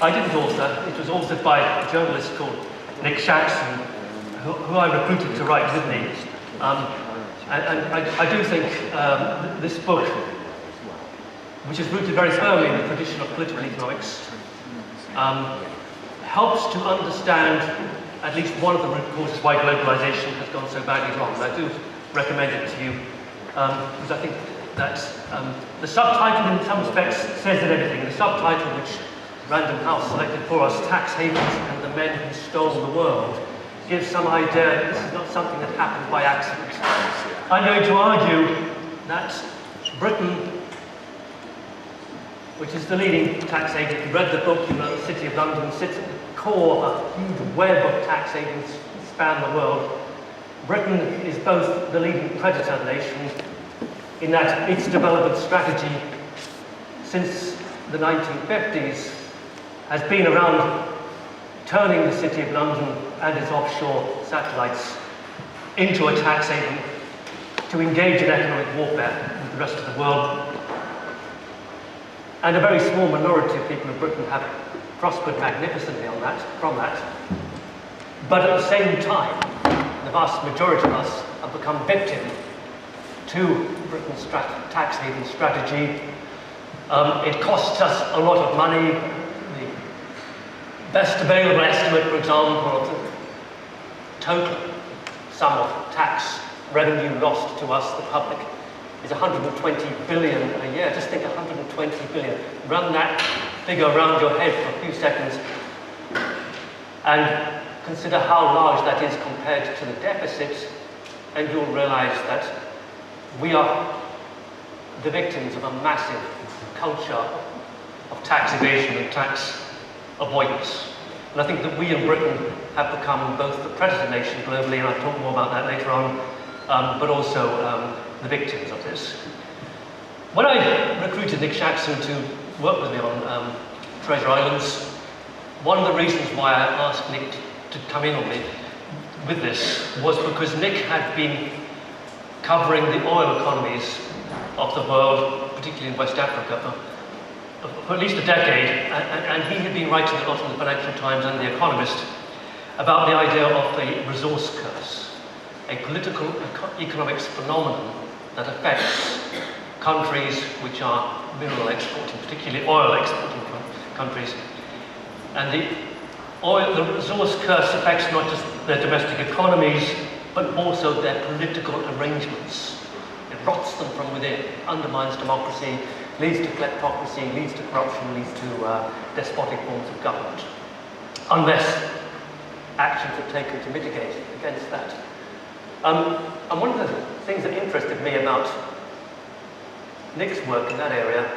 I didn't author. It was authored by a journalist called Nick Shaxson, who I recruited to write with me. And I do think this book, which is rooted very firmly in the tradition of political economics, helps to understand at least one of the root causes why globalization has gone so badly wrong. And I do recommend it to you, because I think that the subtitle in some respects says it everything. The subtitle, which Random House selected for us, Tax Havens and the Men Who Stole the World, gives some idea that this is not something that happened by accident. I'm going to argue that Britain, which is the leading tax haven, if you read the book, you know the City of London sits at the core of a huge web of tax havens that span the world. Britain is both the leading creditor nation in that its development strategy since the 1950s has been around turning the City of London and its offshore satellites into a tax haven to engage in economic warfare with the rest of the world. And a very small minority of people in Britain have prospered magnificently from that. But at the same time, the vast majority of us have become victim to Britain's tax haven strategy. It costs us a lot of money. The best available estimate, for example, of the total sum of tax revenue lost to us, the public, is 120 billion a year. Just think, 120 billion. Run that figure around your head for a few seconds and consider how large that is compared to the deficit, and you'll realize that we are the victims of a massive culture of tax evasion and tax avoidance. And I think that we in Britain have become both the predator nation globally, and I'll talk more about that later on, but also the victims of this. When I recruited Nick Shaxson to work with me on Treasure Islands, one of the reasons why I asked Nick to come in on me with this was because Nick had been covering the oil economies of the world, particularly in West Africa, for at least a decade, and he had been writing a lot in the Financial Times and The Economist about the idea of the resource curse, a political economics phenomenon that affects countries which are mineral exporting, particularly oil exporting countries. And the resource curse affects not just their domestic economies, but also their political arrangements. It rots them from within, undermines democracy, leads to kleptocracy, leads to corruption, leads to despotic forms of government, unless actions are taken to mitigate against that. And one of the things that interested me about Nick's work in that area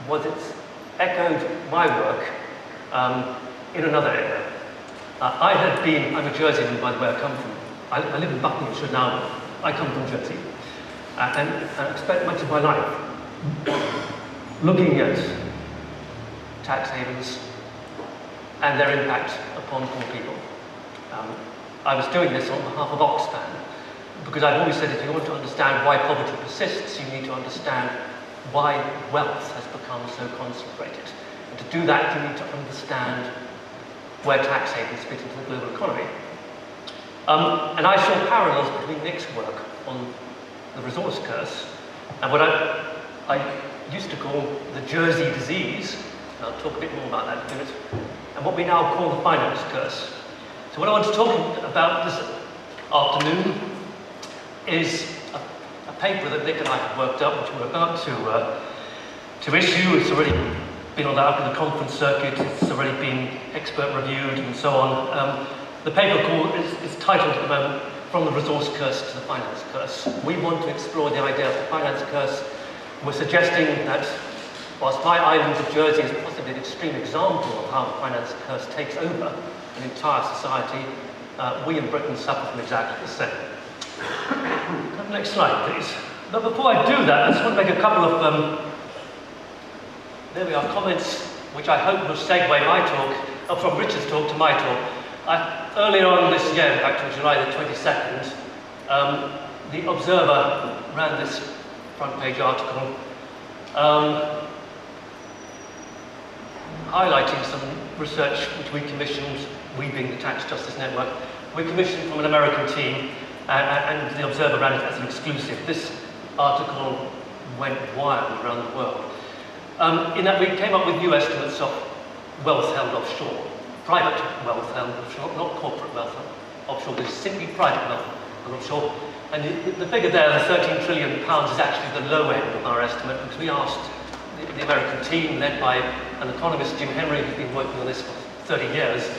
was it's echoed my work in another area. I'm a Jerseyman, by the way. I live in Buckinghamshire now. I come from Jersey. And I spent much of my life looking at tax havens and their impact upon poor people. I was doing this on behalf of Oxfam, because I've always said if you want to understand why poverty persists, you need to understand why wealth has become so concentrated. And to do that, you need to understand where tax havens fit into the global economy. And I saw parallels between Nick's work on the resource curse and what I used to call the Jersey disease, and I'll talk a bit more about that in a minute, and what we now call the finance curse. So what I want to talk about this afternoon is a paper that Nick and I have worked up, which we're about to issue. It's already been on out in the conference circuit, it's already been expert reviewed and so on. The paper is titled at the moment, From the Resource Curse to the Finance Curse. We want to explore the idea of the finance curse. We're suggesting that whilst my island of Jersey is possibly an extreme example of how the finance curse takes over an entire society, we in Britain suffer from exactly the same. Next slide, please. But before I do that, I just want to make a couple of there we are, comments which I hope will segue my talk, from Richard's talk to my talk. Earlier on this year, in fact on July the 22nd, the Observer ran this front page article highlighting some research which we commissioned, we being the Tax Justice Network, we commissioned from an American team, and the Observer ran it as an exclusive. This article went wild around the world, in that we came up with new estimates of wealth held offshore. Private wealth held offshore, not corporate wealth offshore, this is simply private wealth held offshore. And the figure there, the £13 trillion, is actually the low end of our estimate, because we asked the American team, led by an economist, Jim Henry, who's been working on this for 30 years,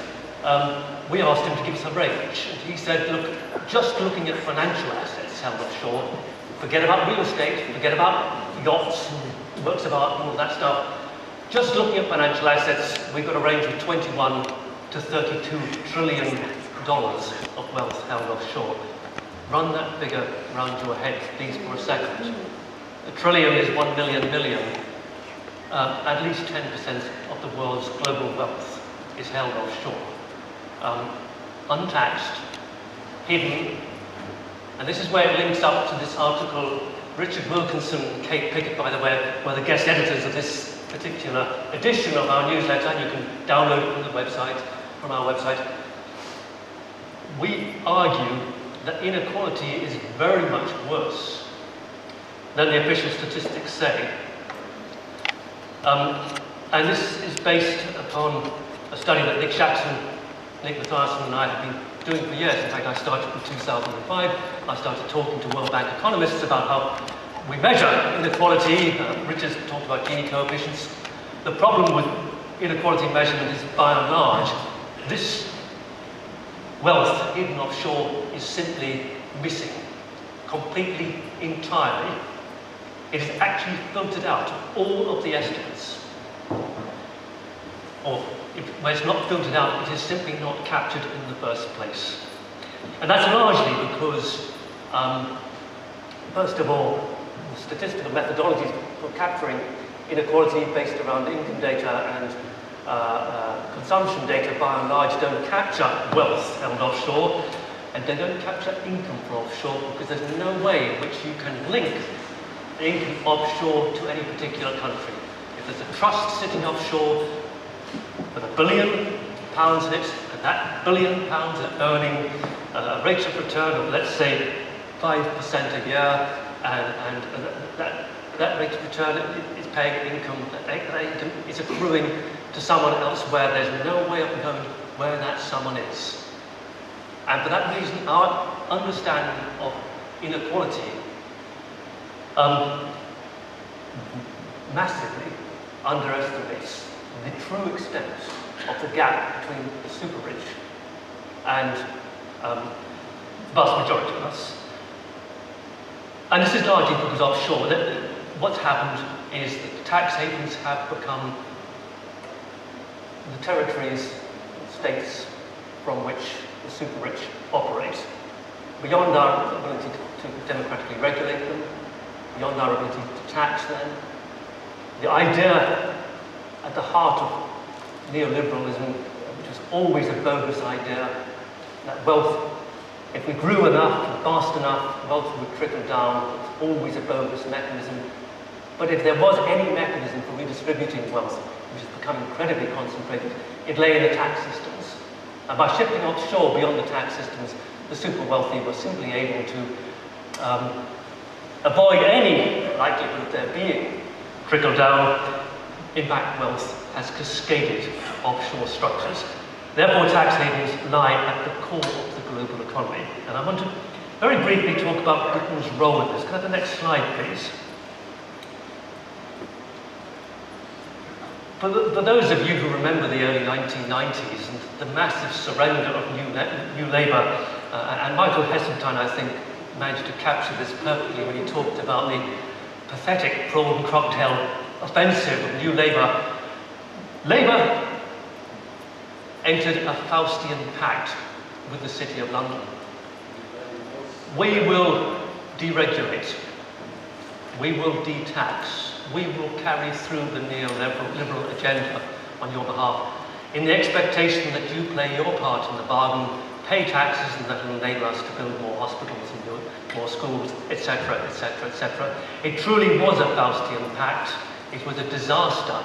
we asked him to give us a range. And he said, look, just looking at financial assets held offshore, forget about real estate, forget about yachts and works of art and all that stuff, just looking at financial assets, we've got a range of 21 to $32 trillion of wealth held offshore. Run that figure around your head, please, for a second. A trillion is 1 million million. At least 10% of the world's global wealth is held offshore. Untaxed, hidden, and this is where it links up to this article. Richard Wilkinson and Kate Pickett, by the way, were the guest editors of this particular edition of our newsletter, and you can download it from the website, from our website. We argue that inequality is very much worse than the official statistics say. And this is based upon a study that Nick Shaxson, Nick Mathiasson and I have been doing for years. In fact, I started in 2005. I started talking to World Bank economists about how we measure inequality. Richard's talked about Gini coefficients. The problem with inequality measurement is, by and large, this wealth hidden offshore is simply missing, completely, entirely. It is actually filtered out of all of the estimates. Or, where it's not filtered out, it is simply not captured in the first place. And that's largely because, first of all, the statistical methodologies for capturing inequality based around income data and consumption data, by and large, don't capture wealth held offshore, and they don't capture income from offshore, because there's no way in which you can link the income offshore to any particular country. If there's a trust sitting offshore with £1 billion in it, and that £1 billion is earning rates of return of, let's say, 5% a year, and that rate of return is paying income, that income is accruing to someone else where there's no way of knowing where that someone is. And for that reason, our understanding of inequality massively underestimates the true extent of the gap between the super rich and the vast majority of us. And this is largely because offshore, what's happened is that tax havens have become the territories, states from which the super rich operate, beyond our ability to democratically regulate them, beyond our ability to tax them. The idea at the heart of neoliberalism, which was always a bogus idea, that wealth, if we grew enough and fast enough, wealth would trickle down. It's always a bogus mechanism. But if there was any mechanism for redistributing wealth, which has become incredibly concentrated, it lay in the tax systems. And by shifting offshore beyond the tax systems, the super wealthy were simply able to avoid any likelihood of there being trickle down. In fact, wealth has cascaded offshore structures. Therefore, tax havens lie at the core of the global economy. And I want to very briefly talk about Britain's role in this. Can I have the next slide, please? For those of you who remember the early 1990s and the massive surrender of New Labour, and Michael Heseltine, I think, managed to capture this perfectly when he talked about the pathetic prawn cocktail offensive of New Labour. Labour entered a Faustian pact with the City of London. We will deregulate, we will de-tax, we will carry through the neoliberal agenda on your behalf, in the expectation that you play your part in the bargain, pay taxes, and that will enable us to build more hospitals and build more schools, etc., etc., etc. It truly was a Faustian pact. It was a disaster.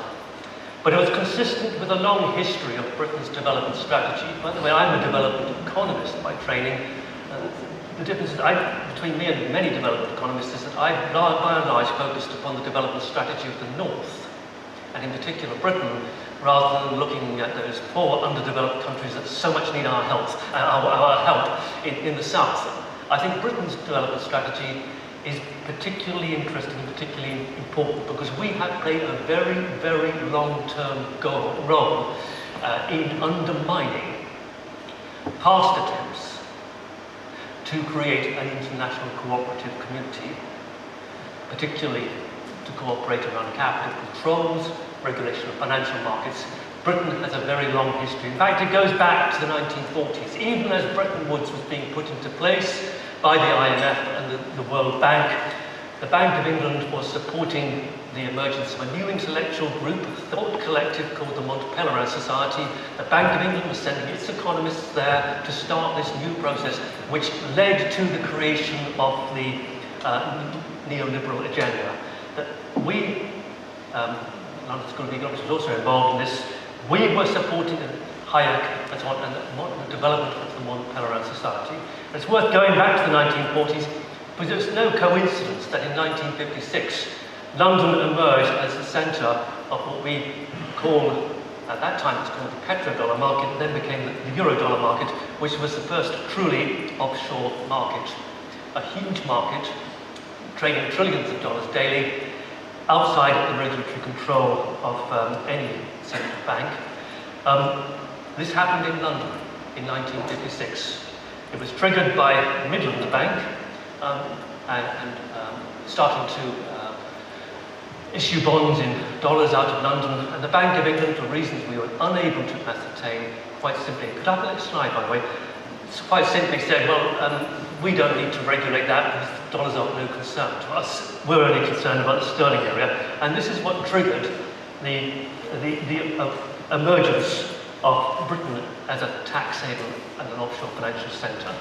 But it was consistent with a long history of Britain's development strategy. By the way, I'm a development economist by training. The difference between me and many development economists is that I, by and large, focused upon the development strategy of the North, and in particular Britain, rather than looking at those poor, underdeveloped countries that so much need our help in the South. I think Britain's development strategy is particularly interesting and particularly important because we have played a very, very long-term role in undermining past attempts to create an international cooperative community, particularly to cooperate around capital controls, regulation of financial markets. Britain has a very long history. In fact, it goes back to the 1940s. Even as Bretton Woods was being put into place by the IMF and the World Bank, the Bank of England was supporting the emergence of a new intellectual group, a thought collective called the Mont Pelerin Society. The Bank of England was sending its economists there to start this new process, which led to the creation of the neoliberal agenda. That we, London School of Economics was also involved in this. We were supporting Hayek and so on, and the development of the Mont Pelerin Society. And it's worth going back to the 1940s, because it's no coincidence that in 1956, London emerged as the centre of what we call, at that time it's called the petrodollar market, then became the eurodollar market, which was the first truly offshore market. A huge market, trading trillions of dollars daily, outside of the regulatory control of any central bank. This happened in London in 1956. It was triggered by Midland Bank and starting to issue bonds in dollars out of London, and the Bank of England, for reasons we were unable to ascertain, quite simply, could I have the next slide, by the way, quite simply said, well, we don't need to regulate that because dollars are no concern to us. We're only concerned about the sterling area. And this is what triggered the emergence of Britain as a tax haven and an offshore financial centre.